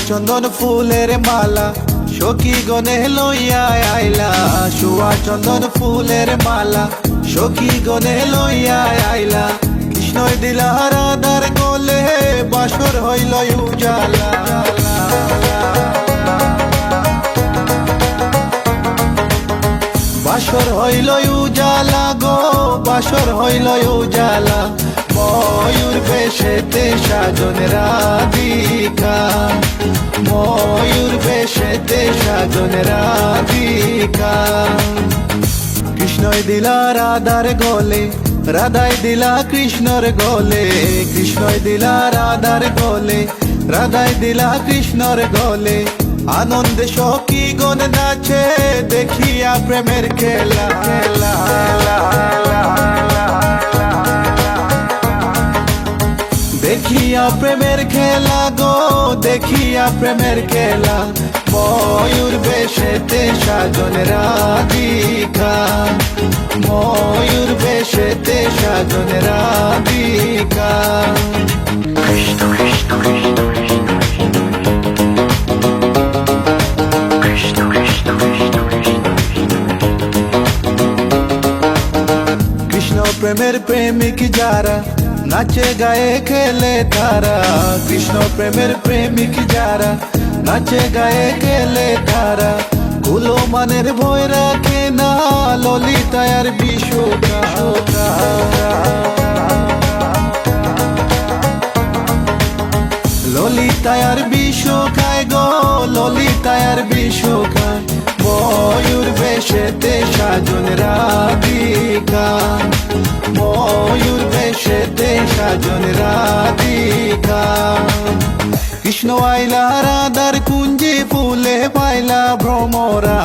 চন্দন ফুলের মালা সখী গনে লইয়া আইলা, শুয়া চন্দন ফুলের মালা সখী গনে লইয়া আইলা। কৃষ্ণই দিলা রাধার গলে বাসর হইল উজালা। বাসর হইল উজালা গো, বাসর হইল উজালা। ময়ূর বেশেতে সাজন রাধিকা, ময়ূর বেশেতে সাজন রাধিকা। কৃষ্ণই দিলা রাধার গলে, রাধাই দিলা কৃষ্ণর গলে। কৃষ্ণই দিলা রাধার গলে, রাধাই দিলা কৃষ্ণর গলে। আনন্দে সখী গণ নাচে দেখিয়া প্রেমের খেলা। দেখিয়া প্রেমের খেলা গো, দেখিয়া প্রেমের খেলা। ময়ূর বেশেতে সাজন রাধিকা, ময়ূর বেশেতে সাজন রাধিকা। কৃষ্ণ কৃষ্ণ কৃষ্ণ কৃষ্ণ কৃষ্ণ কৃষ্ণ কৃষ্ণ কৃষ্ণ প্রেমের প্রেমিক যারা নাচে গায়ে খেলে তারা। কৃষ্ণ প্রেমের প্রেমিক যারা নাচে গায়ে খেলে তারা। কুলো মানের ভয় রাখে না ললিতায়ার বিশ্বকা। ললিতায়ার বিশ্বকায় গো, ললিতায়ার বিশ্বকায়। ময়ূর বেশেতে সাজন রাধিকা, ময়ূর বেশেতে সাজন রাধিকা। কৃষ্ণ আইলা রাধার কুঞ্জে ফুলে পাইলা ভ্রমরা।